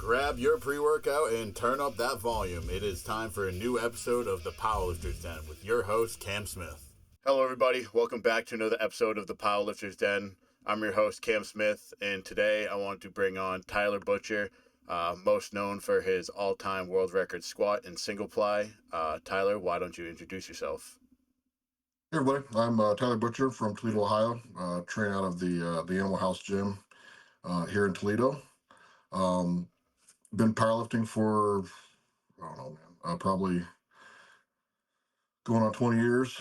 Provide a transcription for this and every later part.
Grab your pre-workout and turn up that volume. It is time for a new episode of the Powerlifter's Den with your host, Cam Smith. Hello, everybody. Welcome back to another episode of the Powerlifter's Den. I'm your host, Cam Smith, and today I want to bring on Tyler Butcher, most known for his all-time world record squat and single ply. Tyler, why don't you introduce yourself? Hey everybody, I'm Tyler Butcher from Toledo, Ohio. Train out of the Animal House Gym here in Toledo. Been powerlifting for, I don't know, man, probably going on 20 years.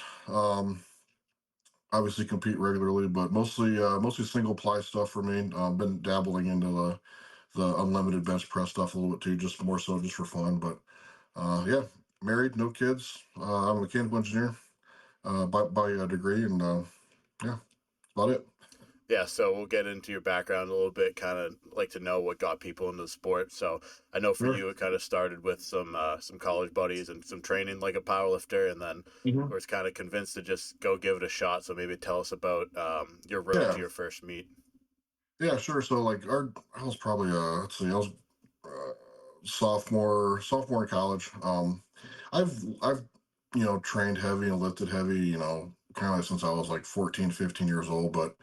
Obviously compete regularly, but mostly single ply stuff for me. Been dabbling into the unlimited bench press stuff a little bit too, just more so just for fun. But yeah, married, no kids. I'm a mechanical engineer by a degree, and yeah, that's about it. Yeah, so we'll get into your background a little bit, kind of like to know what got people into the sport. So I know for Sure. you, it kind of started with some college buddies and some training like a powerlifter, and then Mhm. was kind of convinced to just go give it a shot. So maybe tell us about your road to Yeah. your first meet. Yeah, sure. So like I was probably let's see, I was sophomore in college. I've trained heavy and lifted heavy, kind of since I was like 14, 15 years old, but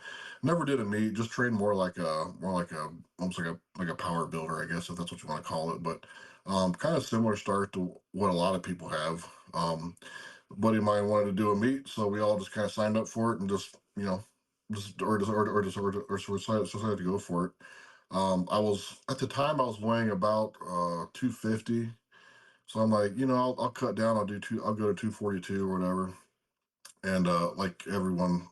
never did a meet. Just trained more like a almost like a power builder, I guess, if that's what you want to call it. But kind of similar start to what a lot of people have. A buddy of mine wanted to do a meet, so we all just kind of signed up for it and just decided to go for it. I was at the time I was weighing about 250, so I'm like, I'll cut down. I'll go to 242 or whatever. And like everyone,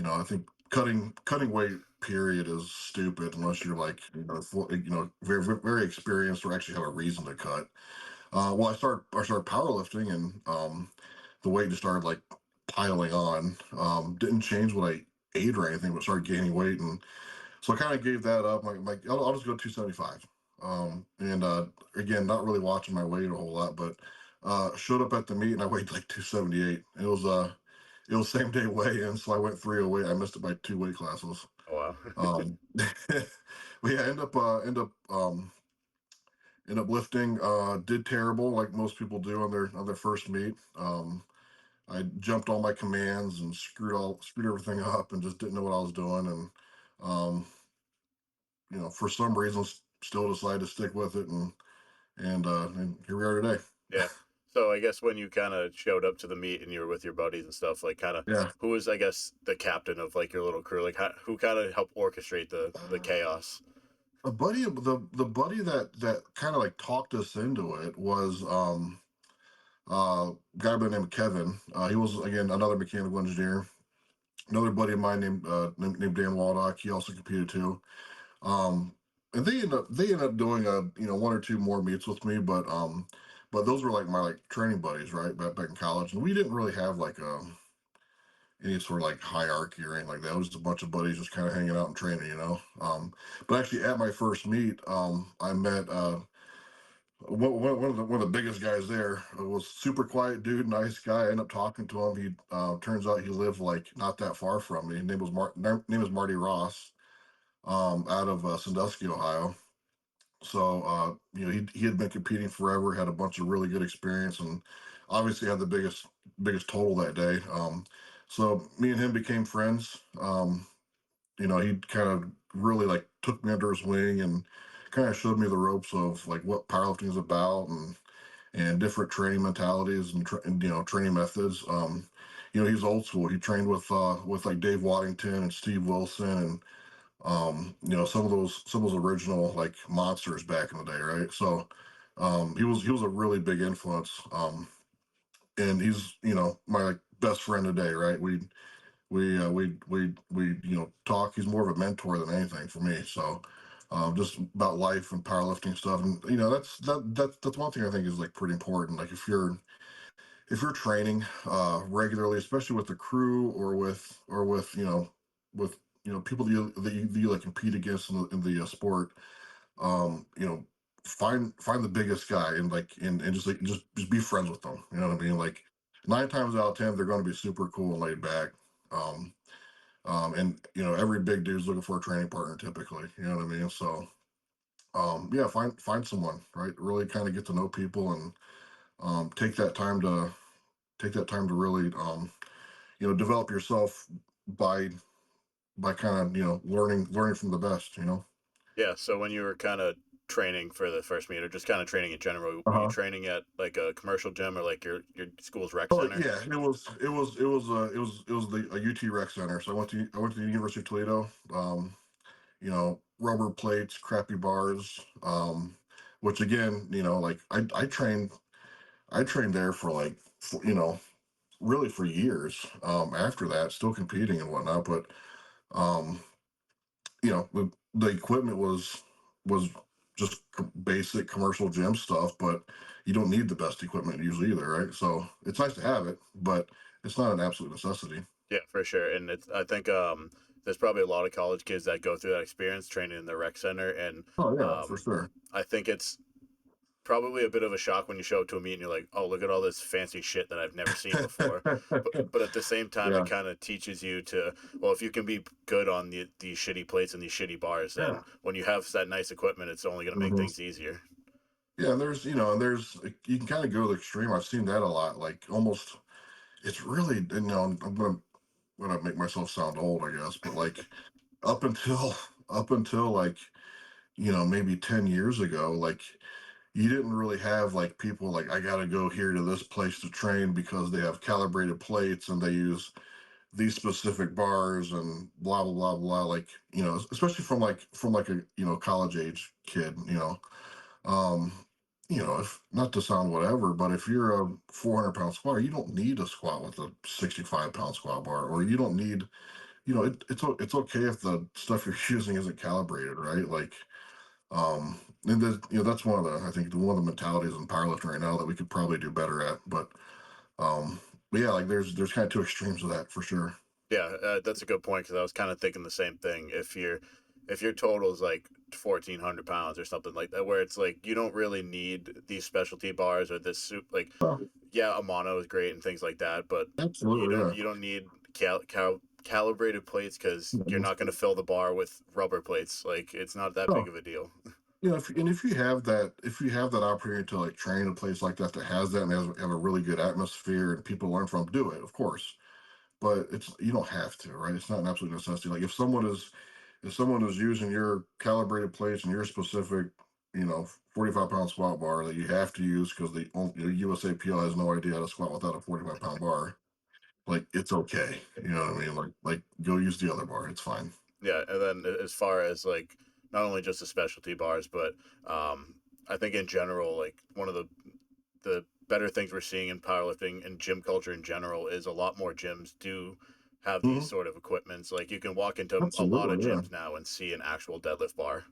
I think cutting weight period is stupid unless you're like very very experienced or actually have a reason to cut. Well, I started powerlifting, and the weight just started like piling on. Didn't change what I ate or anything, but started gaining weight, and so I kind of gave that up. Like I'll just go 275. And again, not really watching my weight a whole lot, but showed up at the meet and I weighed like 278. It was same day weigh-in, so I went 308. I missed it by 2 weight classes. Oh, wow. But yeah, end up lifting. Did terrible like most people do on their first meet. I jumped all my commands and screwed everything up and just didn't know what I was doing. And um, for some reason, still decided to stick with it, and here we are today. Yeah. So I guess when you kind of showed up to the meet and you were with your buddies and stuff, like kind of Yeah, who was, I guess, the captain of like your little crew? Like who kind of helped orchestrate the chaos? the buddy that kind of like talked us into it was a guy by the name of Kevin. He was again another mechanical engineer. Another buddy of mine named Dan Waldock. He also competed too. Um, and they ended up doing one or two more meets with me, but those were like my like training buddies, right, back in college, and we didn't really have like any sort of like hierarchy or anything like that. It was just a bunch of buddies just kind of hanging out and training. But actually, at my first meet, I met one of the biggest guys there. Was super quiet dude, nice guy. I ended up talking to him. He turns out he lived like not that far from me. Name is Marty Ross, out of Sandusky, Ohio. So he had been competing forever, had a bunch of really good experience, and obviously had the biggest total that day. So me and him became friends. He kind of really like took me under his wing and kind of showed me the ropes of like what powerlifting is about, and different training mentalities and training methods. He's old school. He trained with like Dave Waddington and Steve Wilson, and some of those original like monsters back in the day, right? So he was a really big influence. And he's my like best friend today, right? We talk. He's more of a mentor than anything for me. So just about life and powerlifting stuff, and that's one thing I think is like pretty important. Like if you're training regularly, especially with the crew or with with people that you like compete against in the sport, you know, find the biggest guy and just like just be friends with them. You know what I mean? Like 9 times out of 10, they're going to be super cool and laid back. Um, and every big dude's looking for a training partner typically. You know what I mean? So yeah, find someone, right? Really kind of get to know people and take that time to really develop yourself by kind of learning from the best. Yeah. So when you were kind of training for the first meet, or just kind of training in general, were you Uh-huh. training at like a commercial gym or like your school's rec Oh center? yeah, it was the a UT Rec Center. So I went to the University of Toledo. Rubber plates, crappy bars. Which again, like I trained there for like really for years. After that, still competing and whatnot, but um, the equipment was just basic commercial gym stuff, but you don't need the best equipment usually either, right? So it's nice to have it, but it's not an absolute necessity. Yeah, for sure. And it's I think there's probably a lot of college kids that go through that experience training in the rec center, and Oh yeah, for um, sure. I think it's probably a bit of a shock when you show up to a meet and you're like, oh, look at all this fancy shit that I've never seen before. But at the same time, it Yeah, kind of teaches you to, well, if you can be good on these shitty plates and these shitty bars, yeah. then when you have that nice equipment, it's only going to make hmm things easier. Yeah, and there's you can kind of go to the extreme. I've seen that a lot. Like almost, it's really I'm gonna make myself sound old, I guess, but like up until like maybe 10 years ago, like you didn't really have like people like I gotta go here to this place to train because they have calibrated plates and they use these specific bars and blah blah blah blah. Like especially from like a college age kid. Um, if not to sound whatever, but if you're a 400-pound squatter, you don't need a squat with a 65-pound squat bar, or you don't need it's okay if the stuff you're using isn't calibrated, right? Like and that's one of the I think one of the mentalities in powerlifting right now that we could probably do better at. Um, but yeah, like there's kind of two extremes of that for sure. Yeah, that's a good point because I was kind of thinking the same thing. If your total is like 1,400 pounds or something like that, where it's like you don't really need these specialty bars or this soup, like Oh, yeah, a mono is great and things like that, but absolutely, yeah. you don't need calibrated plates because you're Mhm. not going to fill the bar with rubber plates. Like it's not that big Oh, of a deal. if you have that opportunity to like train a place like that that has that and have a really good atmosphere and people learn from, do it, of course. But it's you don't have to, right? It's not an absolute necessity. Like if someone is using your calibrated plates and your specific, 45-pound squat bar that you have to use because the USAPL has no idea how to squat without a 45-pound bar, like it's okay. You know what I mean? Like go use the other bar. It's fine. Yeah, and then as far as like not only just the specialty bars, but I think in general, like one of the better things we're seeing in powerlifting and gym culture in general is a lot more gyms do have these Mhm. sort of equipments. Like you can walk into a lot of Absolutely, yeah. gyms now and see an actual deadlift bar.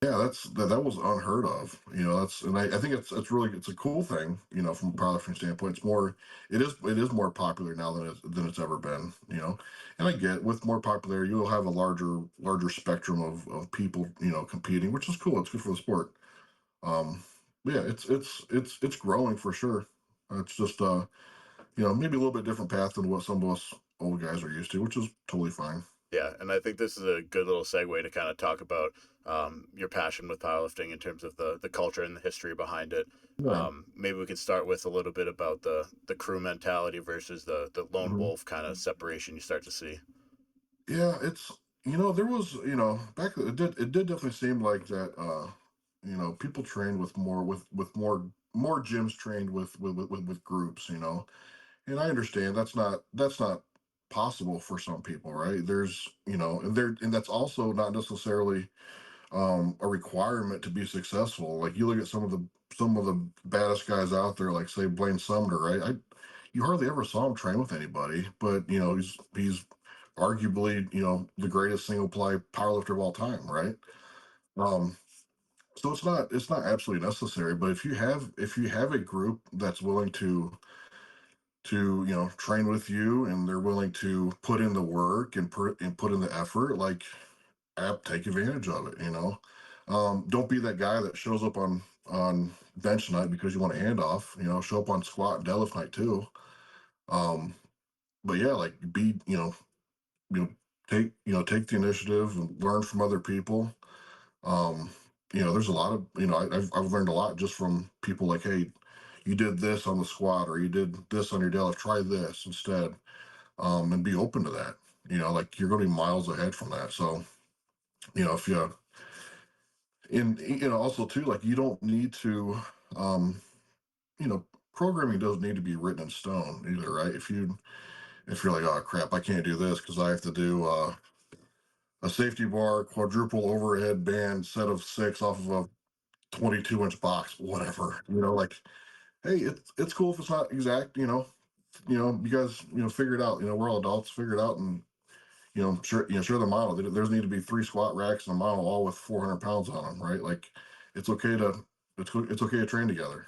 Yeah, that was unheard of. And I think it's a cool thing, from a powerlifting standpoint. It is more popular now than it's ever been, And I get with more popularity, you'll have a larger spectrum of people, competing, which is cool. It's good for the sport. Um, but yeah, it's growing for sure. It's just maybe a little bit different path than what some of us old guys are used to, which is totally fine. Yeah, and I think this is a good little segue to kind of talk about your passion with powerlifting in terms of the culture and the history behind it. Yeah. Maybe we can start with a little bit about the crew mentality versus the lone Mhm. wolf kind of separation you start to see. Yeah, there was, back it did definitely seem like that people trained with more gyms trained with groups, And I understand that's not possible for some people, right? There's, and that's also not necessarily a requirement to be successful. Like you look at some of the baddest guys out there, like say Blaine Sumner, right? You hardly ever saw him train with anybody, but he's arguably the greatest single ply powerlifter of all time, right? Um, so it's not absolutely necessary, but if you have a group that's willing to train with you and they're willing to put in the work and put in the effort, like take advantage of it. Don't be that guy that shows up on bench night because you want a handoff. Show up on squat and deadlift night too. um but yeah, like be you know take the initiative and learn from other people. um there's a lot of, I've learned a lot just from people like, hey, you did this on the squat or you did this on your deadlift, try this instead, and be open to that. Like you're going to be miles ahead from that. So, if you, and, also too, like you don't need to, um, you know, programming doesn't need to be written in stone either, right? If you're like, oh crap, I can't do this because I have to do a safety bar, quadruple overhead band, set of 6 off of a 22-inch box, whatever. Like, hey, it's cool if it's not exact. You guys, figure it out. We're all adults, figure it out, and share the model. There's need to be 3 squat racks and a model, all with 400 pounds on them, right? Like, it's okay to it's okay to train together.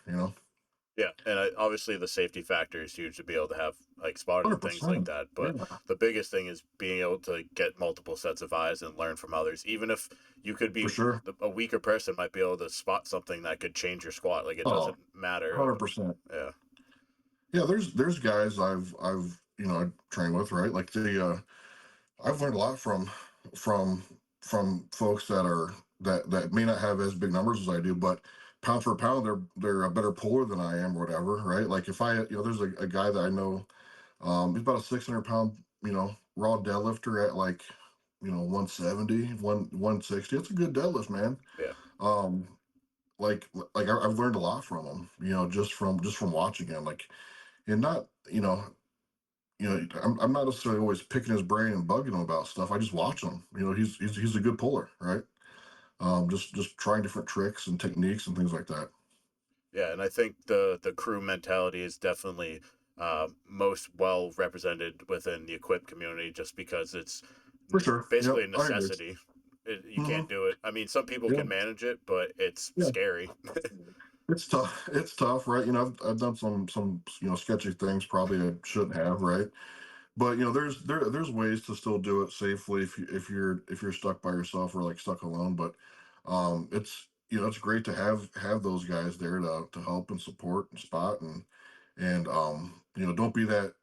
Yeah, and obviously the safety factor is huge to be able to have like spotters and things like 100%. that. Yeah, But the biggest thing is being able to get multiple sets of eyes and learn from others. Even if you could for be sure. a weaker person, might be able to spot something that could change your squat. Like it Oh, doesn't matter. 100%. Yeah, Yeah, there's guys I've I trained with, right? Like I've learned a lot from from folks that may not have as big numbers as I do, but pound for pound they're a better puller than I am or whatever, right? Like if I there's a guy that I know, he's about a 600 pound raw deadlifter at like 170 160. It's a good deadlift, man. yeah. um I've learned a lot from him, just from watching him, like, and not I'm not necessarily always picking his brain and bugging him about stuff. I just watch him. He's a good puller, right? Just trying different tricks and techniques and things like that. Yeah, and I think the crew mentality is definitely most well represented within the equip community, just because it's For sure. Yep, basically a I agree. necessity. You Hmm. can't do it. I mean, some people Yeah, can manage it, but it's yeah. scary. It's tough. It's tough, right? I've done some sketchy things probably I shouldn't have, right? But there's ways to still do it safely if you're stuck by yourself or like stuck alone. But it's it's great to have those guys there to help and support and spot, and don't be that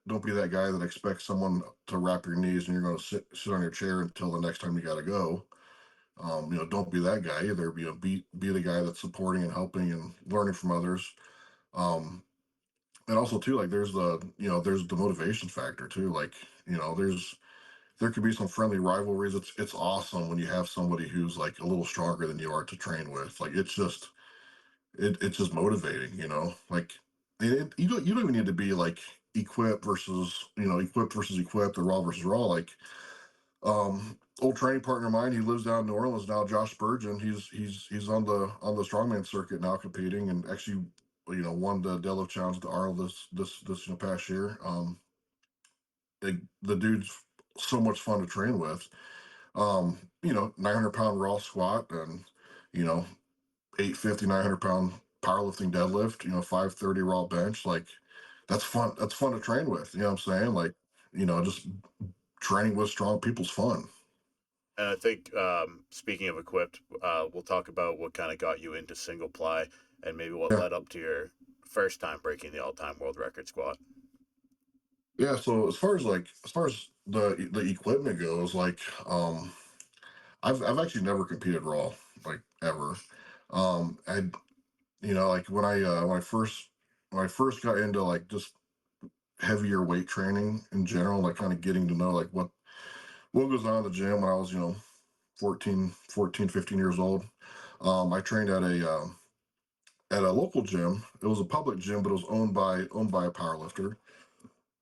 guy that expects someone to wrap your knees and you're going to sit on your chair until the next time you got to go. Don't be that guy either. Be the guy that's supporting and helping and learning from others. Um, and also too, like there's the motivation factor too. Like, there could be some friendly rivalries. It's awesome when you have somebody who's like a little stronger than you are to train with. Like it's just motivating, like, you don't even need to be like equipped versus equipped or raw versus raw. Like, old training partner of mine, he lives down in New Orleans now, Josh Spurgeon. He's on the strongman circuit now, competing, and actually won the deadlift challenge at the Arnold this past year. The dude's so much fun to train with. 900-pound raw squat, and you know 850 900-pound powerlifting deadlift, 530 raw bench. Like, that's fun to train with, what I'm saying, like, just training with strong people's fun. And I think, speaking of equipped, we'll talk about what kind of got you into single ply and maybe what Yeah, led up to your first time breaking the all-time world record squat. yeah. So as far as the equipment goes, like, I've actually never competed raw, like, ever. I like when I first got into like just heavier weight training in general, like kind of getting to know like what goes on in the gym when I was 15 years old. I trained at a local gym. It was a public gym, but it was owned by a powerlifter.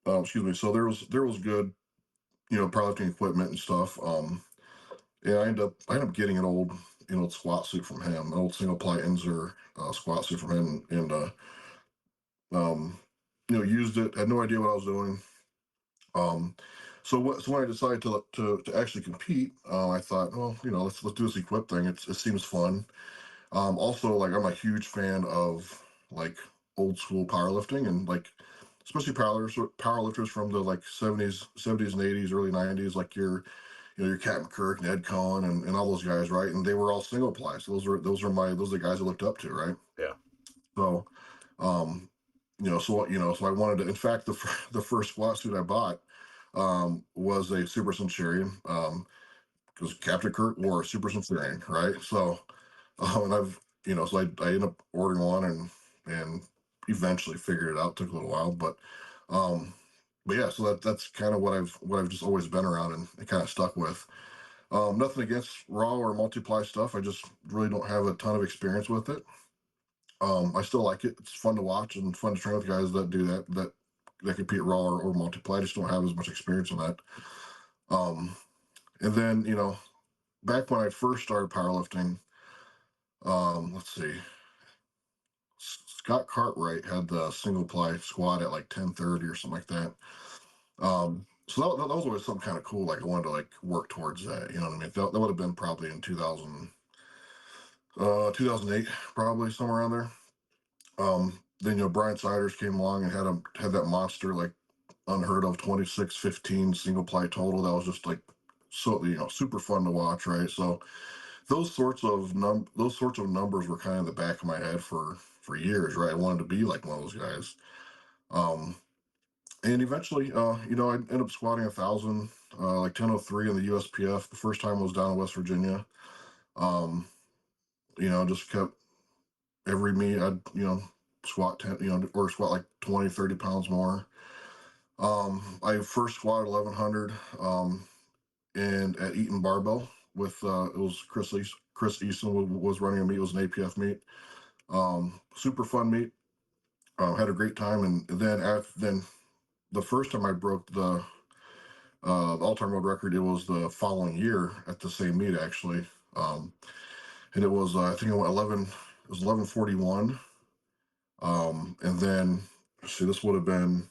Excuse me. So there was good powerlifting equipment and stuff. And I ended up getting an old squat suit from him, an old single ply Inzer squat suit from him, and um, used it. Had no idea what I was doing. Um, so when I decided to actually compete, I thought, well, let's do this equip thing. It seems fun. Also, like, I'm a huge fan of like old school powerlifting, and like especially powerlifters from the like seventies and eighties, early nineties, like your Cat McKirk and Ed Cohen and all those guys, right? And they were all single ply. So those are the guys I looked up to, right? Yeah. So, um, so I wanted to. In fact, the first squat suit I bought was a Super Centurion, because Captain Kirk wore a Super Centurion, right? So, And so I ended up ordering one and eventually figured it out. Took a little while, um, but yeah, so that's kind of what I've just always been around and kind of stuck with. Nothing against raw or multiply stuff. I just really don't have a ton of experience with it. I still like it. It's fun to watch and fun to train with guys that do that compete raw or multiply. I just don't have as much experience in that. Um, and then back when I first started powerlifting, let's see, Scott Cartwright had the single ply squat at like 1030 or something like that. So that was always something kind of cool. Like I wanted to like work towards that. You know what I mean? That would have been probably in 2008, probably somewhere around there. Then Brian Siders came along and had that monster like unheard of 2615 single ply total. That was just like so super fun to watch, right? So those sorts of numbers were kind of in the back of my head for years, right? I wanted to be like one of those guys. Um, and eventually, I ended up squatting 1,000, like 1003 in the USPF. The first time was down in West Virginia. Um, just kept every meet I'd squat 10, or squat like 20, 30 pounds more. I first squatted 1100 and at Eaton Barbell with it was Chris Easton was running a meet. It was an APF meet. Super fun meet. Had a great time, and then the first time I broke the all-time world record, it was the following year at the same meet actually, and it was I think I went 11. It was 1141, and then see this would have been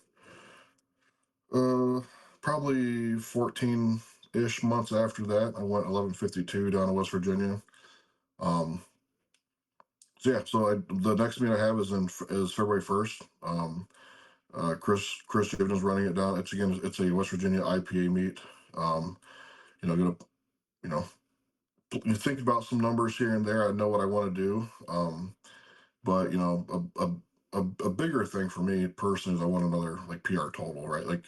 uh probably 14-ish months after that. I went 1152 down in West Virginia. Um, so yeah, the next meet I have is February 1st. Chris Javen is running it down. It's a West Virginia IPA meet. Gonna you know you think about some numbers here and there. I know what I want to do. But a bigger thing for me personally is I want another like PR total, right? Like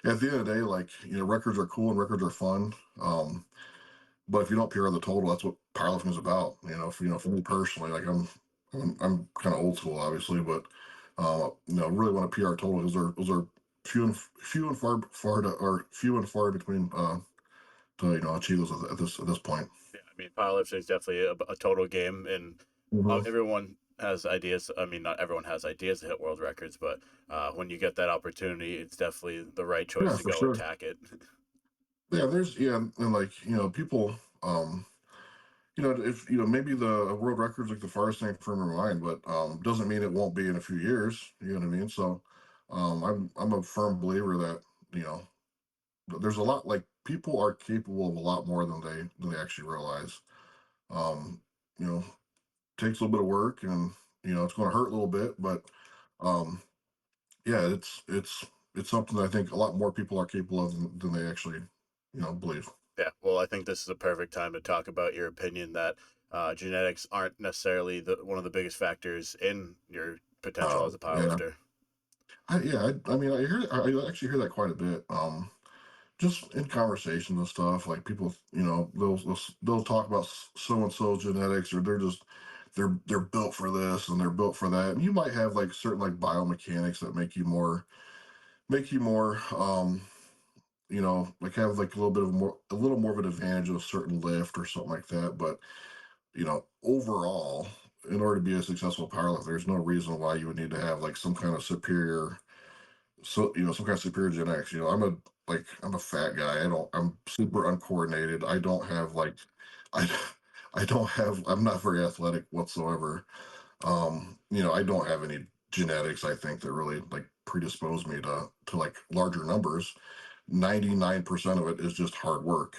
at the end of the day, like records are cool and records are fun. But if you don't PR the total, that's what powerlifting is about. For me personally, like I'm kind of old school, obviously, but really want a PR total. Those are few and far between to achieve those at this point. Yeah, I mean, powerlifting is definitely a total game, and Hmm. everyone has ideas. I mean, not everyone has ideas to hit world records, but when you get that opportunity, it's definitely the right choice Yeah, to for go sure. attack it. And like people, if maybe the world record's like the farthest thing from your mind, but doesn't mean it won't be in a few years. You know what I mean? So, I'm a firm believer that you know there's a lot like people are capable of a lot more than they actually realize. Um, you know, takes a little bit of work, and it's going to hurt a little bit, but um, yeah, it's something that I think a lot more people are capable of than they actually believe. Yeah, well, I think this is a perfect time to talk about your opinion that genetics aren't necessarily one of the biggest factors in your potential as a Yeah, powerlifter. I mean, I actually hear that quite a bit. Just in conversations and stuff, like people, they'll talk about so and so genetics, or they're built for this and they're built for that. And you might have like certain like biomechanics that make you more, like have like a little more of an advantage of a certain lift or something like that. But overall, in order to be a successful powerlifter, there's no reason why you would need to have like some kind of superior genetics. I'm a fat guy. I'm super uncoordinated. I don't have like I I don't have I'm not very athletic whatsoever. I don't have any genetics, I think, that really like predispose me to like larger numbers. 99% of it is just hard work.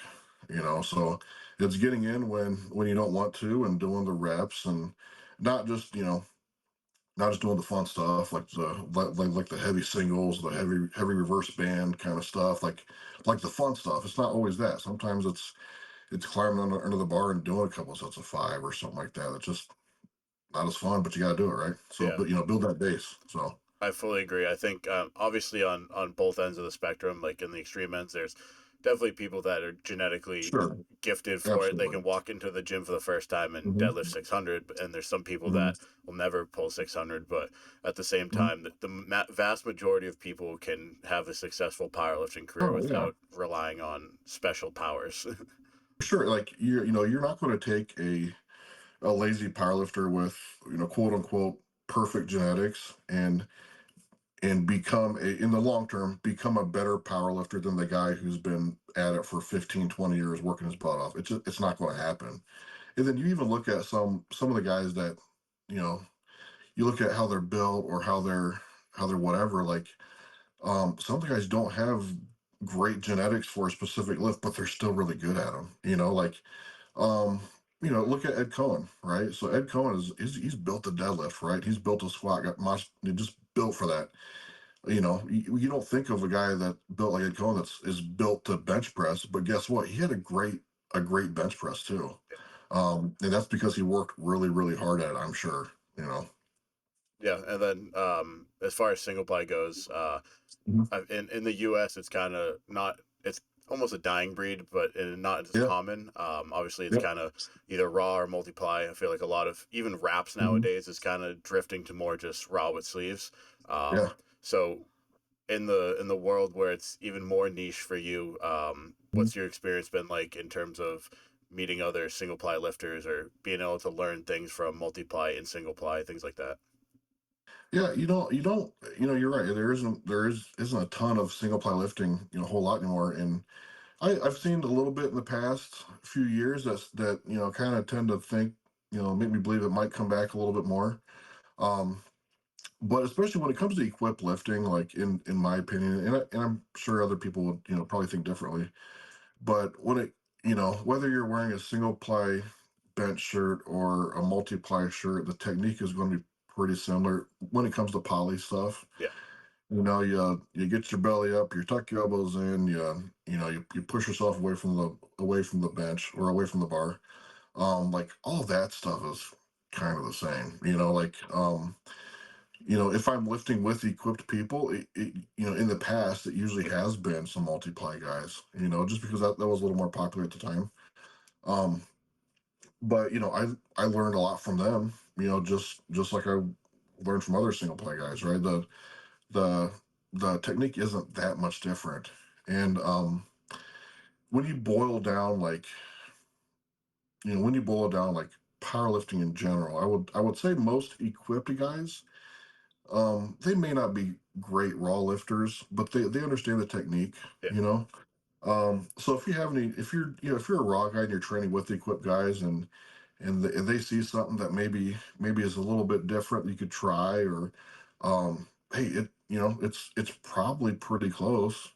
So it's getting in when you don't want to, and doing the reps, and not just not just doing the fun stuff like the heavy singles, the heavy reverse band kind of stuff, like the fun stuff. It's not always that. Sometimes it's climbing under the bar and doing a couple sets of five or something like that. It's just not as fun, but you got to do it, right? So, Yeah, but build that base. So, I fully agree. I think obviously on both ends of the spectrum, like in the extreme ends, there's definitely people that are genetically Sure, gifted for it. They absolutely. can walk into the gym for the first time and Hmm. deadlift 600, and there's some people Hmm. that will never pull 600. But at the same Hmm. time, vast majority of people can have a successful powerlifting career Oh yeah, without relying on special powers. sure. Like you're not going to take a lazy powerlifter with quote unquote perfect genetics and become in the long term become a better power lifter than the guy who's been at it for 15, 20 years working his butt off. It's not going to happen. And then you even look at some of the guys that you know you look at how they're built or how they're whatever. Like some of the guys don't have great genetics for a specific lift, but they're still really good at them. Like um look at Ed Cohen, right? So Ed Cohen is he's built a deadlift, right? He's built a squat, just built for that. You don't think of a guy that built like Ed Cohen is built to bench press, but guess what? He had a great bench press too. And that's because he worked really, really hard at it, I'm sure. You know. Yeah, and then as far as single ply goes, Mhm. in the U.S. it's kind of not. It's almost a dying breed, but not as Yeah. common. Obviously, it's Yep. kind of either raw or multiply. I feel like a lot of even wraps Mhm. nowadays is kind of drifting to more just raw with sleeves. Yeah. So in the world where it's even more niche for you, Mhm. what's your experience been like in terms of meeting other single ply lifters or being able to learn things from multiply and single ply, things like that? Yeah. You're right. There isn't a ton of single ply lifting, a whole lot anymore. And I've seen a little bit in the past few years that kind of tend to think, make me believe it might come back a little bit more. Um, but especially when it comes to equip lifting, like in my opinion, and I'm sure other people would probably think differently. But whether you're wearing a single ply bench shirt or a multi ply shirt, the technique is going to be pretty similar when it comes to poly stuff. Yeah, You get your belly up, you tuck your elbows in, you push yourself away from the bench or away from the bar. Like all that stuff is kind of the same. If I'm lifting with equipped people, in the past, it usually has been some multiply guys, just because that was a little more popular at the time. Um, but I learned a lot from them, just like I learned from other single play guys, right? The the technique isn't that much different. And when you boil down like when you boil down like powerlifting in general, I would say most equipped guys, they may not be great raw lifters, but they understand the technique, yeah, you know. So if you're a raw guy and you're training with the equipped guys and they see something that maybe is a little bit different you could try or hey it's probably pretty close.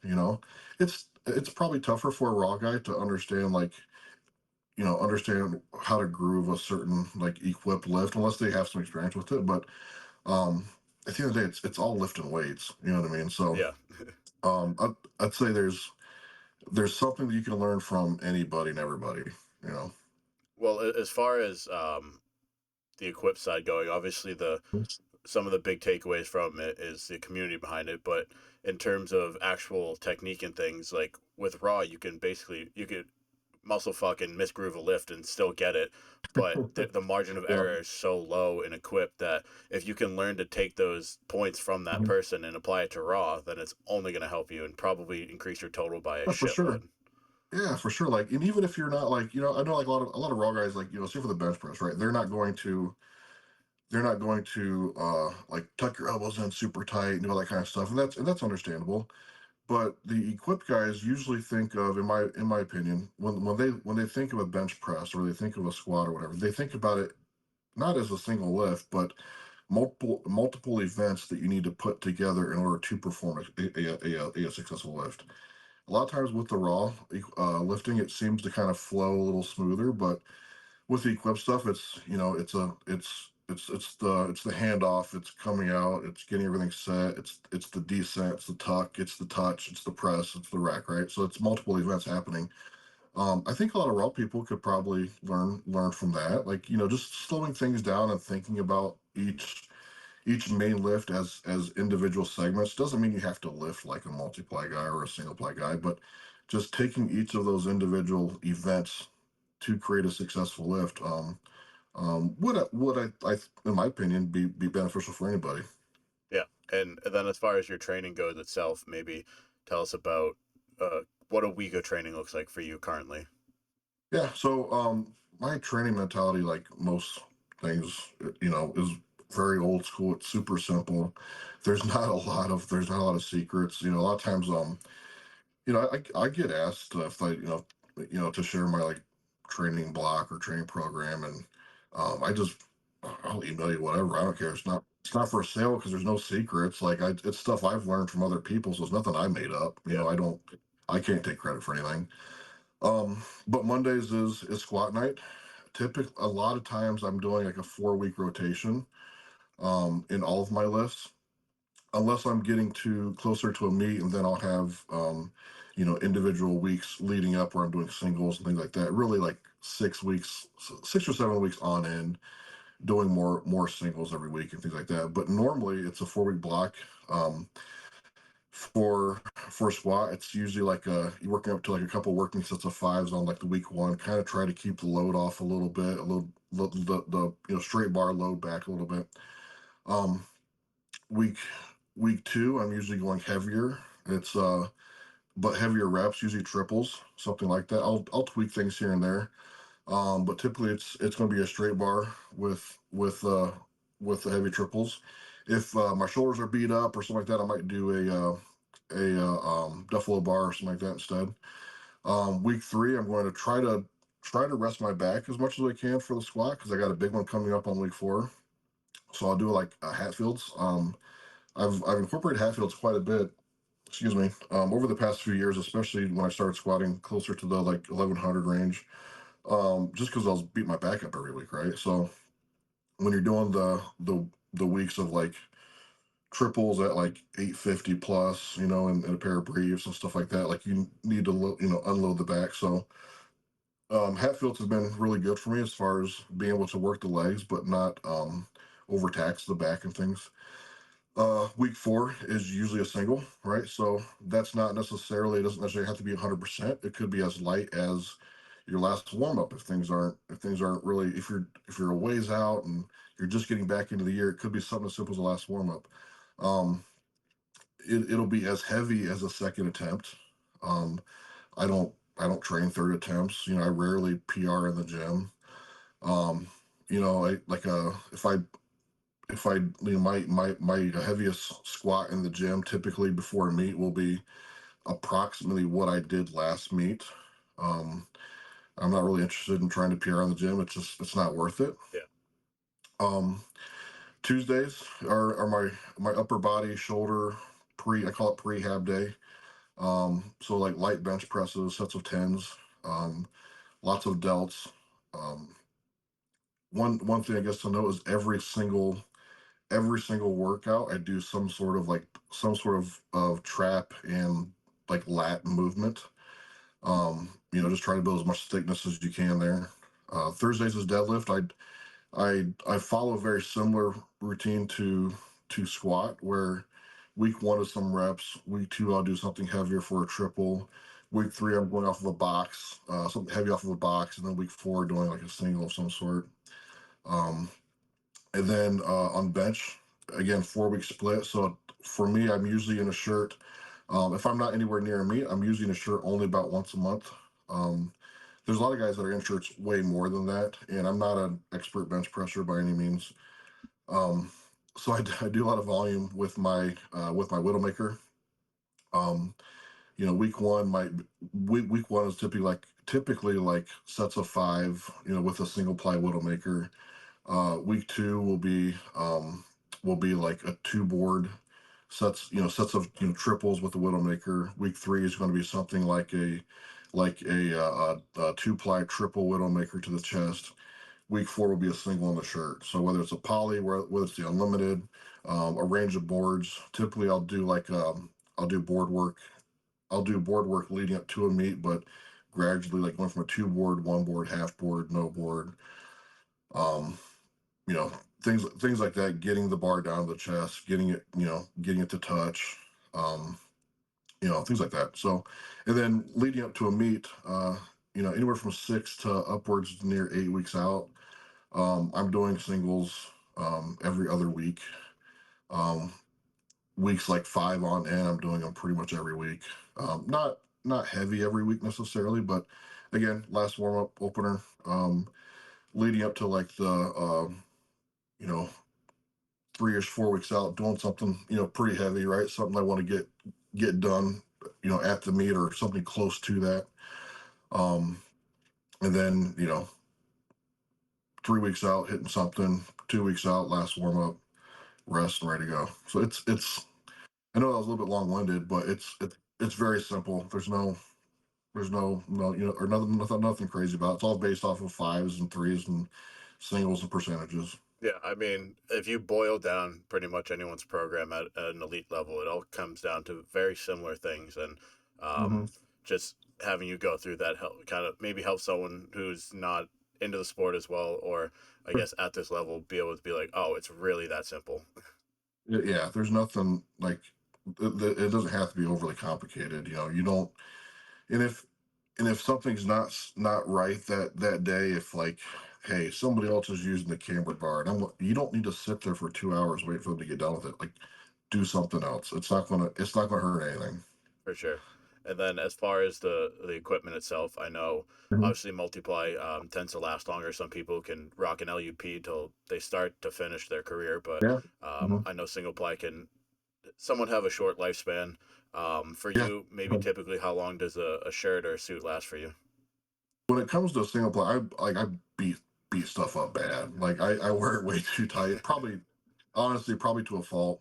It's probably tougher for a raw guy to understand like understand how to groove a certain like equipped lift unless they have some experience with it. But um, at the end of the day, it's all lifting weights. You know what I mean? So yeah. I'd say there's something that you can learn from anybody and everybody. You know. Well, as far as the equip side going, obviously the some of the big takeaways from it is the community behind it. But in terms of actual technique and things, like with raw, you could muscle fuck and misgroove a lift and still get it. But the margin of Yeah. error is so low in equip that if you can learn to take those points from that Mhm. person and apply it to raw, then it's only going to help you and probably increase your total by a Yeah, for sure. shitload. Yeah, for sure. Like, and even if you're not like, I know like a lot of raw guys, like, say for the bench press, right? They're not going to like tuck your elbows in super tight and do all that kind of stuff. And that's understandable. But the equipped guys usually think of, in my opinion, when they think of a bench press or they think of a squat or whatever, they think about it not as a single lift, but multiple events that you need to put together in order to perform a successful lift. A lot of times with the raw lifting, it seems to kind of flow a little smoother, but with the equip stuff, it's the handoff, it's coming out, it's getting everything set, it's the descent, it's the tuck, it's the touch, it's the press, it's the rack, right? So it's multiple events happening. I think a lot of raw people could probably learn from that, like just slowing things down and thinking about each main lift as individual segments doesn't mean you have to lift like a multiply guy or a single ply guy, but just taking each of those individual events to create a successful lift would I, in my opinion, be beneficial for anybody. Yeah. And then as far as your training goes itself, maybe tell us about what a week of training looks like for you currently. Yeah. So my training mentality, like most things, is very old school. It's super simple. There's not a lot of secrets. A lot of times I get asked if to share my like training block or training program, and I'll email you whatever. I don't care. It's not for sale because there's no secrets. Like it's stuff I've learned from other people, so it's nothing I made up. Yeah. I can't take credit for anything. But Mondays is squat night. Typically, a lot of times I'm doing like a 4 week rotation in all of my lifts, unless I'm getting to closer to a meet, and then I'll have individual weeks leading up where I'm doing singles and things like that. Really, like 6 weeks, 6 or 7 weeks on end, doing more singles every week and things like that. But normally it's a 4 week block. For squat, it's usually like you're working up to like a couple working sets of fives on like the week one. Kind of try to keep the load off a little bit, a little the straight bar load back a little bit. Um, week week two, I'm usually going heavier. It's but heavier reps, usually triples, something like that. I'll tweak things here and there. But typically it's going to be a straight bar with the heavy triples. If my shoulders are beat up or something like that, I might do a Duffalo bar or something like that instead. Week three, I'm going to try to rest my back as much as I can for the squat because I got a big one coming up on week four. So I'll do like Hatfields. I've incorporated Hatfields quite a bit. Excuse me. Over the past few years, especially when I started squatting closer to the like 1100 range, just because I was beating my back up every week, right? So when you're doing the weeks of like triples at like 850 plus, and a pair of briefs and stuff like that, like you need to unload the back. So Hatfields has been really good for me as far as being able to work the legs, but not overtax the back and things. Week four is usually a single, right? So that's not necessarily, it doesn't necessarily have to be 100%. It could be as light as your last warm up if things aren't really, if you're a ways out and you're just getting back into the year. It could be something as simple as the last warm up. Um, it'll be as heavy as a second attempt. Um, I don't train third attempts. I rarely PR in the gym. I like if I my heaviest squat in the gym typically before a meet will be approximately what I did last meet. Um, I'm not really interested in trying to PR on the gym. It's not worth it. Yeah. Um, Tuesdays are my upper body shoulder I call it prehab day. So like light bench presses, sets of tens, um, lots of delts. Um, one thing I guess to note is every single workout I do some sort of trap and like lat movement. Just try to build as much thickness as you can there. Thursdays is deadlift. I follow a very similar routine to squat, where week one is some reps. Week two I'll do something heavier for a triple. Week three I'm going off of a box, something heavy off of a box, and then week four doing like a single of some sort. Um, and then on bench, again 4 week split. So for me, I'm usually in a shirt. If I'm not anywhere near a meet, I'm usually in a shirt only about once a month. Um, there's a lot of guys that are in shirts way more than that, and I'm not an expert bench presser by any means. Um, so I do a lot of volume with my Widowmaker. Um, week one is typically like sets of five, with a single ply Widowmaker. Week two will be like a two board sets of triples with the Widowmaker. Week three is going to be something like a two ply triple Widowmaker to the chest. Week four will be a single on the shirt. So whether it's a poly, whether it's the unlimited, a range of boards. Typically, I'll do board work. I'll do board work leading up to a meet, but gradually like going from a two board, one board, half board, no board. Um, you know, things like that. Getting the bar down to the chest, getting it to touch. Um, things like that. So, and then leading up to a meet, anywhere from 6 to upwards near 8 weeks out, I'm doing singles every other week. Um, Weeks like 5 on end, I'm doing them pretty much every week. Not heavy every week necessarily, but again, last warm up opener, leading up to like the you know 3 ish 4 weeks out, doing something pretty heavy, right? Something I want to get done, at the meet or something close to that. Um, and then 3 weeks out, hitting something. 2 weeks out, last warm up, rest, and ready to go. So it's. I know that was a little bit long winded, but it's very simple. There's no or nothing crazy about it. It's all based off of fives and threes and singles and percentages. Yeah, I mean, if you boil down pretty much anyone's program at an elite level, it all comes down to very similar things, and Hmm. um, just having you go through that kind of maybe help someone who's not into the sport as well, or I guess at this level, be able to be like, oh, it's really that simple. Yeah, there's nothing like it doesn't have to be overly complicated. You don't. And if something's not right that day, if like, hey, somebody else is using the cambered bar, and you don't need to sit there for 2 hours waiting for them to get done with it. Like, do something else. It's not gonna hurt anything. For sure. And then as far as the equipment itself, I know Mhm. obviously multiply tends to last longer. Some people can rock an LUP till they start to finish their career, but Yeah. Hmm. I know single ply can somewhat have a short lifespan. For Yeah. you, maybe typically how long does a shirt or a suit last for you? When it comes to single player, I beat stuff up bad. Like I wear it way too tight. Probably, honestly, probably to a fault.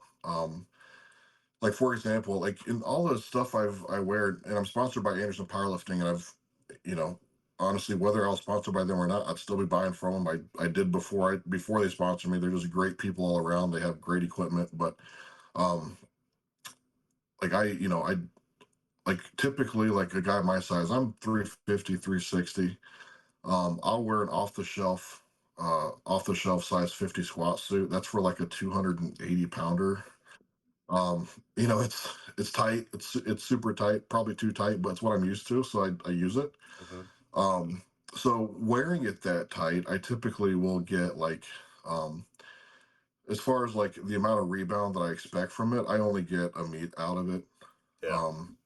Like for example, like in all the stuff I wear, and I'm sponsored by Anderson Powerlifting, and you know, honestly, whether I was sponsored by them or not, I'd still be buying from them. I did before they sponsored me. They're just great people all around. They have great equipment, but um, like I like typically like a guy my size, I'm 350, 360. I'll wear an off the shelf size 50 squat suit. That's for like a 280 pounder. It's tight. It's super tight, probably too tight, but it's what I'm used to, so I use it. Hmm. Um, so wearing it that tight, I typically will get like, um, as far as like the amount of rebound that I expect from it, I only get a meet out of it. Yeah, Um,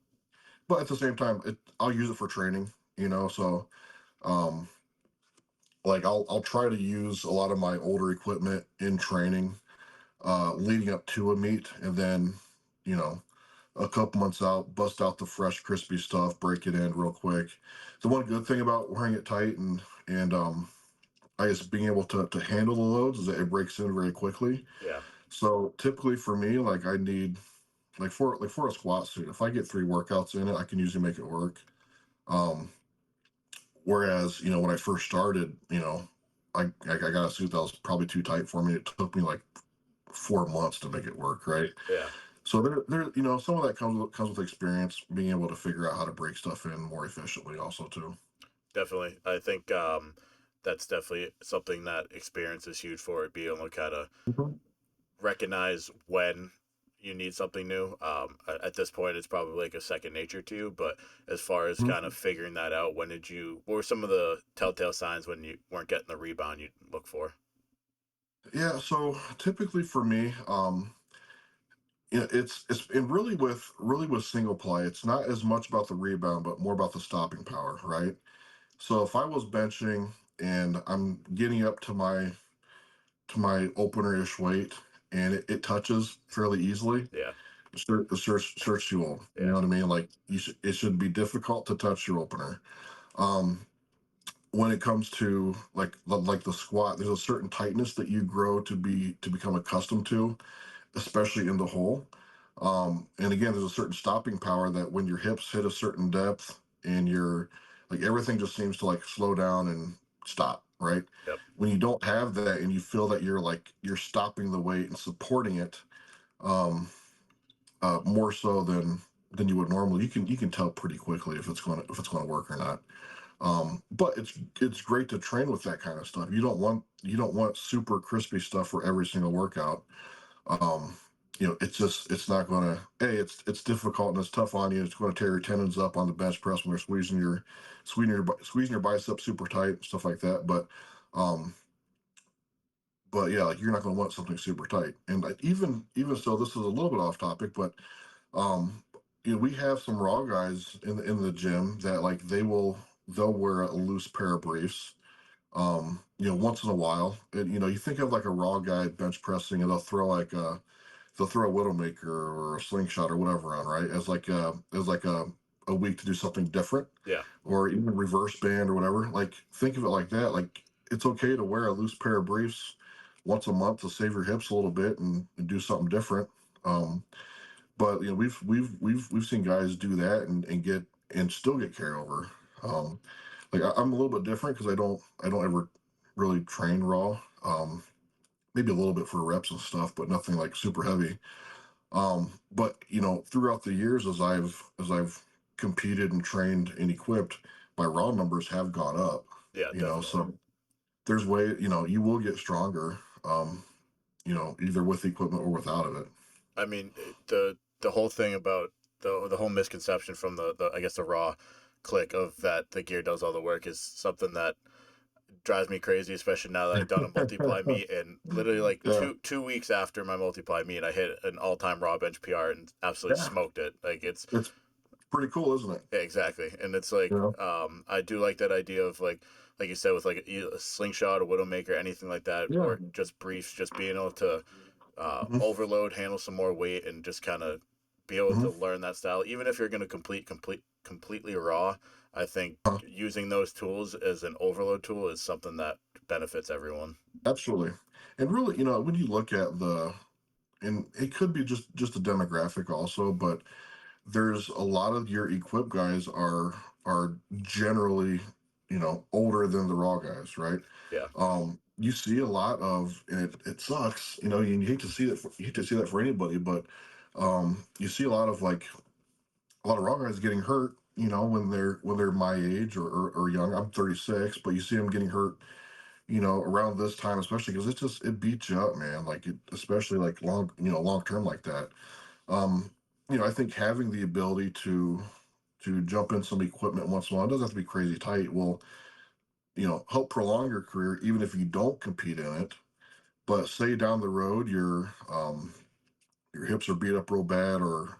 but at the same time, I'll use it for training, so um, like I'll try to use a lot of my older equipment in training, leading up to a meet, and then you know a couple months out, bust out the fresh, crispy stuff, break it in real quick. The one good thing about wearing it tight and I guess being able to handle the loads is that it breaks in very quickly. yeah, So typically for me, like I need like for a squat suit, if I get 3 workouts in it, I can usually make it work. Um, Whereas when I first started, I got a suit that was probably too tight for me. It took me like 4 months to make it work, right? yeah. So some of that comes with experience, being able to figure out how to break stuff in more efficiently, also too. Definitely. I think that's definitely something that experience is huge for it, being able to kind of Mhm. recognize when you need something new. At this point, it's probably like a second nature to you. But as far as kind of Mhm. figuring that out, when did you? What were some of the telltale signs when you weren't getting the rebound you look for? Yeah. So typically for me, it's and really with single play, it's not as much about the rebound, but more about the stopping power, right? So if I was benching and I'm getting up to my opener-ish weight and it touches fairly easily, Yeah, search you on. You yeah, know what I mean? Like it should be difficult to touch your opener. Um, when it comes to like the squat, there's a certain tightness that you grow to become accustomed to, especially in the hole. And again, there's a certain stopping power that when your hips hit a certain depth and you're like everything just seems to like slow down and stop, right? yep, When you don't have that and you feel that you're stopping the weight and supporting it, um, more so than you would normally, you can tell pretty quickly if it's going to work or not. But it's great to train with that kind of stuff. You don't want super crispy stuff for every single workout. Um, it's not going to. Hey, it's difficult and it's tough on you. It's going to tear your tendons up on the bench press when they're squeezing your biceps super tight, stuff like that. Um, but yeah, like you're not going to want something super tight. And even so, this is a little bit off topic, but um, we have some raw guys in the gym that like they'll wear a loose pair of briefs. Once in a while, and you think of like a raw guy bench pressing, and they'll throw a widowmaker or a slingshot or whatever on, right? As like a week to do something different, Yeah. or even reverse band or whatever. Like think of it like that. Like it's okay to wear a loose pair of briefs once a month to save your hips a little bit and do something different. Um, but we've seen guys do that and get and still get carryover. Um, I'm a little bit different because I don't ever really train raw. Maybe a little bit for reps and stuff, but nothing like super heavy. But throughout the years, as I've competed and trained and equipped, my raw numbers have gone up. Yeah, definitely. So there's way, you will get stronger. Either with the equipment or without of it. I mean, the whole thing about the whole misconception from the I guess the raw click of that the gear does all the work is something that drives me crazy, especially now that I've done a multiply meet and literally like Yeah, two weeks after my multiply meet, I hit an all time raw bench PR and absolutely yeah, smoked it. Like it's it's pretty cool, isn't it? yeah, exactly, and it's like You know? I do like that idea of like you said with like a slingshot, a widowmaker, anything like that, Yeah. or just briefs, just being able to Hmm. overload, handle some more weight, and just kind of be able to Hmm. learn that style. Even if you're going to completely raw, I think using those tools as an overload tool is something that benefits everyone. Absolutely. And really, when you look at and it could be just a demographic also, but there's a lot of your equipped guys are generally older than the raw guys, right? Yeah, You see a lot of, and it sucks, you hate to see that you hate to see that for anybody, but you see a lot of raw guys getting hurt, when they're my age or young. I'm 36, but you see them getting hurt, around this time, especially because it beats you up, man. Like especially like long term like that. Um, I think having the ability to jump in some equipment once in a while, it doesn't have to be crazy tight, will, help prolong your career, even if you don't compete in it. But say down the road your hips are beat up real bad, or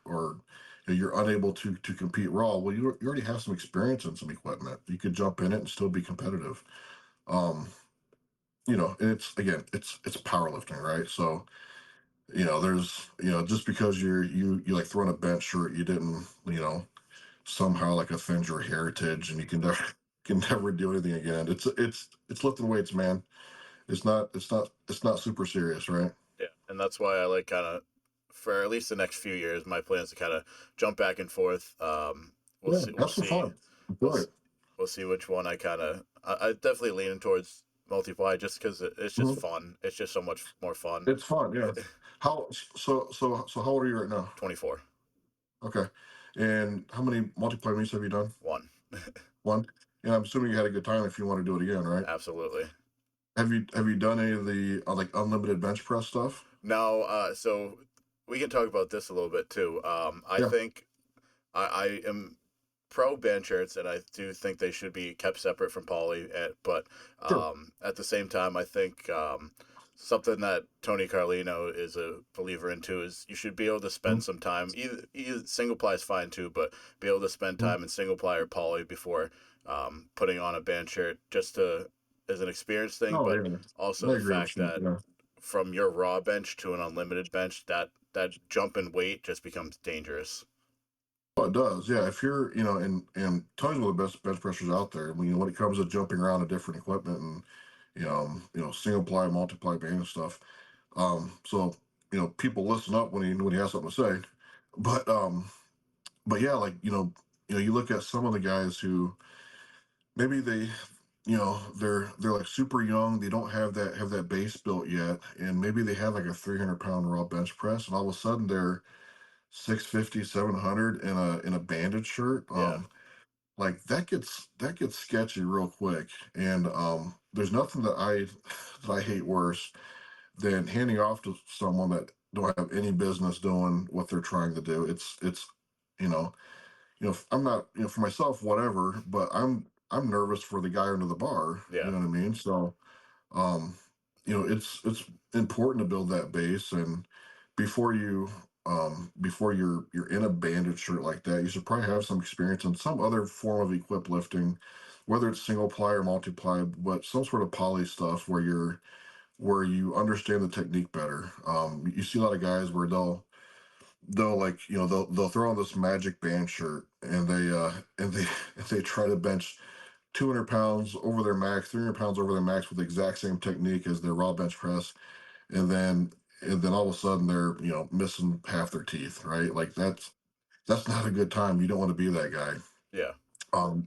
you're unable to compete raw. Well, you already have some experience in some equipment. You could jump in it and still be competitive. Um, and it's powerlifting, right? So there's just because you like throwing a bench shirt, you didn't somehow like offend your heritage, and you can never can never do anything again. It's lifting weights, man. It's not super serious, right? yeah, and that's why I like kind of for at least the next few years, my plan is to kind of jump back and forth. We'll Yeah, see. We'll have some see. fun. We'll Enjoy see, it. we'll see which one I definitely leaning towards multiply just because it's just Mhm. fun. It's just so much more fun. It's fun, yeah. How old are you right now? 24. Okay. And how many multiplayer meets have you done? One. One. And I'm assuming you had a good time if you want to do it again, right? Absolutely. Have you done any of the like unlimited bench press stuff? Now, so we can talk about this a little bit too. I Yeah, think I am pro bench shirts, and I do think they should be kept separate from poly. But sure. at the same time, I think something that Tony Carlino is a believer into is you should be able to spend Mhm. some time. Either single ply is fine too, but be able to spend Mhm. time in single ply or poly before putting on a band shirt, just to as an experience thing, Oh but yeah, also I the agree fact with you. that Yeah. from your raw bench to an unlimited bench, that jump in weight just becomes dangerous. Well, it does. Yeah. If you're, and Tony's one of the best bench pressers out there. When it comes to jumping around to different equipment and single ply, multiply band and stuff. So people listen up when he has something to say. But yeah, like you look at some of the guys who maybe they're like super young. They don't have that base built yet, and maybe they have like a 300-pound raw bench press, and all of a sudden they're 650, 700 in a bandage shirt. Yeah, Like that gets sketchy real quick. And there's nothing that I hate worse than handing off to someone that don't have any business doing what they're trying to do. It's you know I'm not, for myself, whatever, but I'm nervous for the guy under the bar. You Yeah. know what I mean? So um, it's important to build that base, and before you're in a banded shirt like that, you should probably have some experience in some other form of equip lifting, whether it's single ply or multiply, but some sort of poly stuff where you understand the technique better. You see a lot of guys where they'll like they'll throw on this magic band shirt, and they try to bench 200 pounds over their max, 300 pounds over their max with the exact same technique as their raw bench press, and then all of a sudden they're missing half their teeth, right? Like that's not a good time. You don't want to be that guy. Yeah.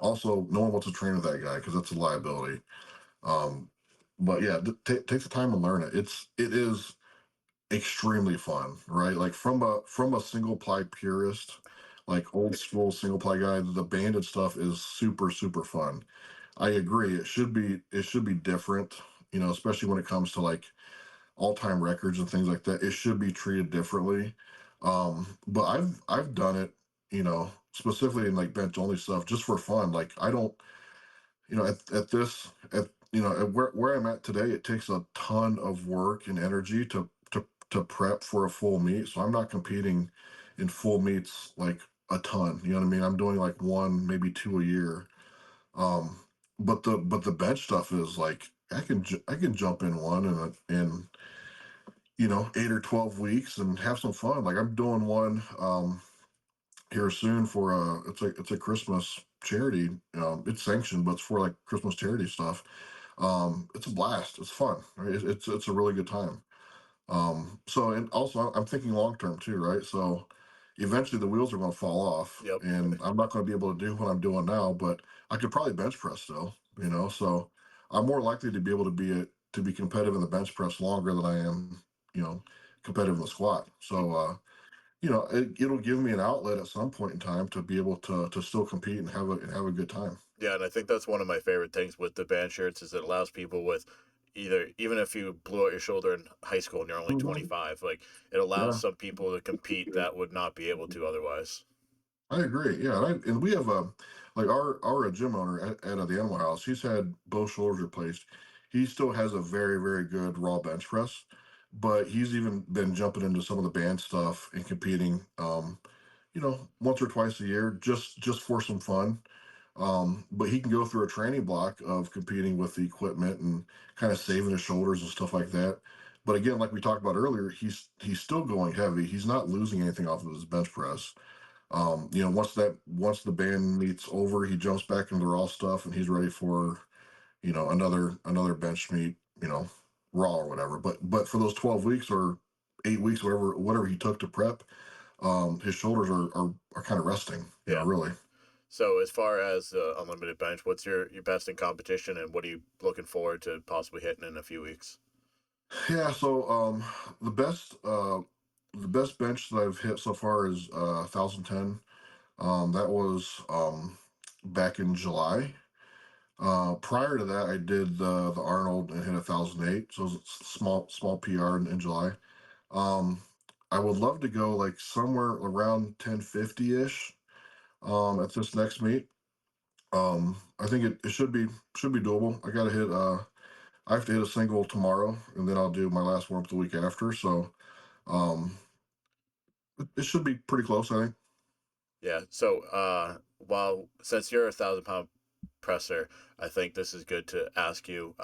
Also, no one wants to train with that guy because that's a liability. Um, but yeah, take the time and learn it. It is extremely fun, right? Like from a single ply purist, like old school single ply guy, the banded stuff is super super fun. I agree. It should be different, especially when it comes to like all time records and things like that. It should be treated differently. But I've done it, specifically in like bench only stuff just for fun. Like I don't, at this at at where I'm at today, it takes a ton of work and energy to prep for a full meet. So I'm not competing in full meets like a ton. You know what I mean? I'm doing like one, maybe two a year. Um, but the bench stuff is like I can jump in one in 8 or 12 weeks and have some fun. Like I'm doing one here soon for it's a Christmas charity. It's sanctioned, but it's for like Christmas charity stuff. It's a blast. It's fun. Right? It's a really good time. So, and also I'm thinking long term too, right? So eventually the wheels are going to fall off, Yep. and I'm not going to be able to do what I'm doing now, but I could probably bench press still, So I'm more likely to be able to be competitive in the bench press longer than I am, you know, competitive in the squat. So, it'll give me an outlet at some point in time to be able to still compete and have a good time. Yeah, and I think that's one of my favorite things with the band shirts is it allows people with either even if you blew out your shoulder in high school and you're only Mhm. 25, like it allows Yeah. some people to compete that would not be able to otherwise. I agree. Yeah, and we have like our gym owner at the Animal House. He's had both shoulders replaced. He still has a very very good raw bench press, but he's even been jumping into some of the band stuff and competing. Once or twice a year, just for some fun. But he can go through a training block of competing with the equipment and kind of saving his shoulders and stuff like that. But again, like we talked about earlier, he's still going heavy. He's not losing anything off of his bench press. Once the band meets over, he jumps back into the raw stuff and he's ready for another bench meet, raw or whatever. But for those 12 weeks or 8 weeks, whatever he took to prep, his shoulders are kind of resting, Yeah. really. So as far as unlimited bench, what's your best in competition, and what are you looking forward to possibly hitting in a few weeks? Yeah. So the best the best bench that I've hit so far is 1,010. That was back in July. Prior to that, I did the Arnold and hit 1,008. So it was a small PR in July. Um, I would love to go like somewhere around 1050 ish at this next meet. I think it should be doable. I have to hit a single tomorrow, and then I'll do my last warm up the week after. So um, it should be pretty close, I think. Yeah. So while since you're a 1,000 pound presser, I think this is good to ask you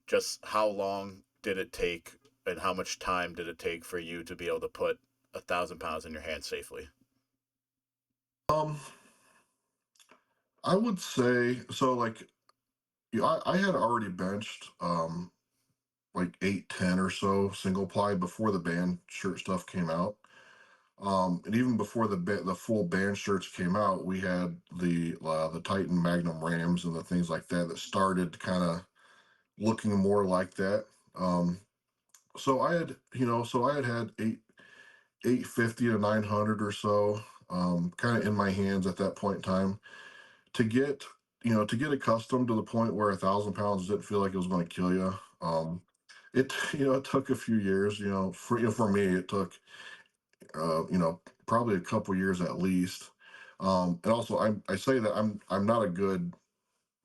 just how long did it take and how much time did it take for you to be able to put 1,000 pounds in your hand safely? Um, I would say so. Like, I had already benched like 810 or so single ply before the band shirt stuff came out. And even before the full band shirts came out, we had the Titan Magnum Rams and the things like that that started kind of looking more like that. Um, so I had 850 to 900 or so, kind of in my hands at that point in time to get accustomed to the point where 1,000 pounds didn't feel like it was going to kill you. It it took a few years. For me, it took probably a couple years at least. And also, I say that I'm not a good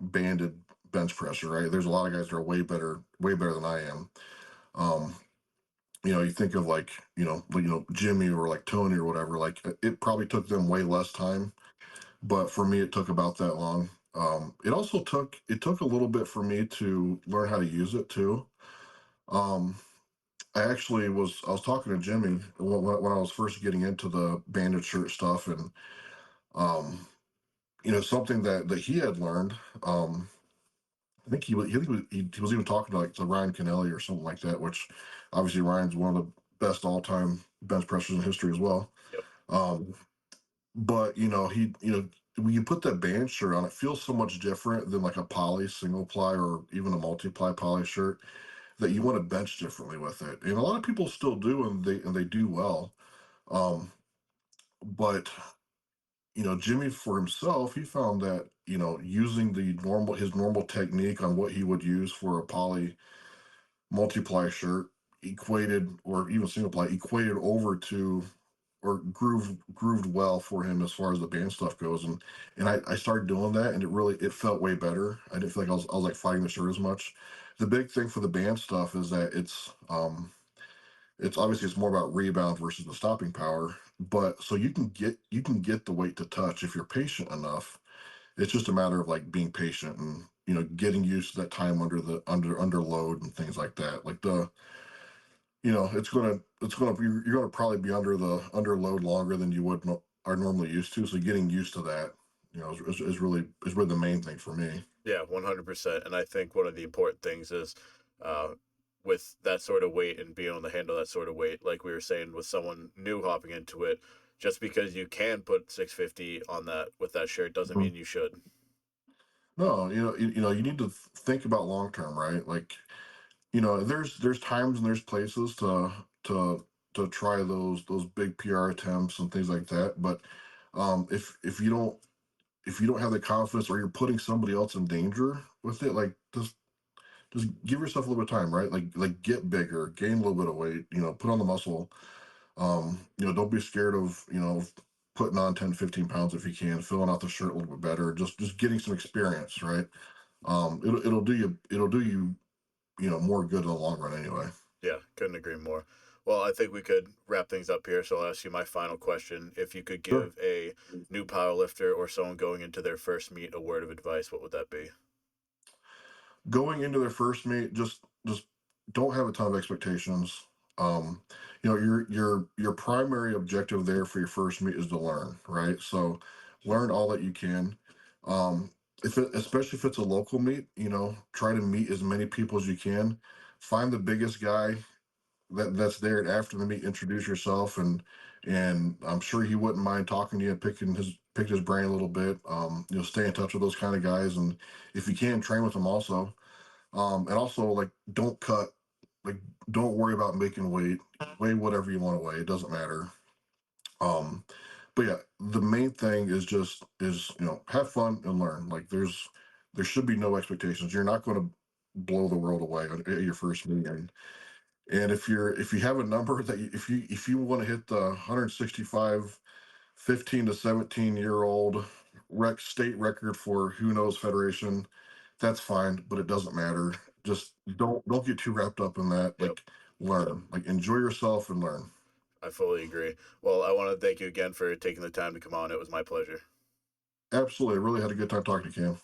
banded bench presser, right? There's a lot of guys that are way better than I am. Um, you think of like Jimmy or like Tony or whatever. Like it probably took them way less time, but for me, it took about that long. It took a little bit for me to learn how to use it too. Um, I was talking to Jimmy when I was first getting into the banded shirt stuff, and um, something that he had learned. I think he was even talking to like to Ryan Kennelly or something like that, which obviously Ryan's one of the best all time bench pressers in history as well. Yep. Um, but when you put that band shirt on, it feels so much different than like a poly single ply or even a multiply poly shirt that you want to bench differently with it. And a lot of people still do, and they do well. Um, but Jimmy for himself, he found that using the normal his normal technique on what he would use for a poly multiply shirt equated, or even single ply equated over to, or grooved well for him as far as the band stuff goes. And I started doing that, and it felt way better. I didn't feel like I was like fighting the shirt as much. The big thing for the band stuff is that it's obviously it's more about rebound versus the stopping power, but so you can get the weight to touch if you're patient enough. It's just a matter of like being patient and getting used to that time under load and things like that. Like you're gonna probably be under load longer than you are normally used to. So getting used to that, is really the main thing for me. Yeah, 100%. And I think one of the important things is uh, with that sort of weight and being able to handle that sort of weight, like we were saying with someone new hopping into it, just because you can put 650 on that with that shirt doesn't Mhm. mean you should. No, you need to think about long term, right? Like there's times and there's places to to try those big PR attempts and things like that. But if you don't have the confidence, or you're putting somebody else in danger with it, like just give yourself a little bit of time, right? Like get bigger, gain a little bit of weight, put on the muscle. Don't be scared of putting on 10, 15 pounds if you can, filling out the shirt a little bit better, just getting some experience, right? It'll do you more good in the long run anyway. Yeah, couldn't agree more. Well, I think we could wrap things up here. So I'll ask you my final question. If you could Sure. give a new powerlifter or someone going into their first meet a word of advice, what would that be? Going into their first meet, just don't have a ton of expectations. Your primary objective there for your first meet is to learn, right? So learn all that you can. Um, especially if it's a local meet, try to meet as many people as you can. Find the biggest guy that's there, and after the meet, introduce yourself, and I'm sure he wouldn't mind talking to you, pick his brain a little bit. Stay in touch with those kind of guys, and if you can, train with them also. And also, like, don't cut. Like, don't worry about making weight. Weigh whatever you want to weigh. It doesn't matter. Um, but yeah, the main thing is have fun and learn. Like, there should be no expectations. You're not going to blow the world away at your first meet. And if you have a number that if you want to hit the 165 15 to 17-year-old state record for who knows federation, that's fine, but it doesn't matter. Just don't get too wrapped up in that. Yep. Like, learn, like, enjoy yourself and learn. I fully agree. Well, I want to thank you again for taking the time to come on. It was my pleasure. Absolutely, I really had a good time talking to you, Cam.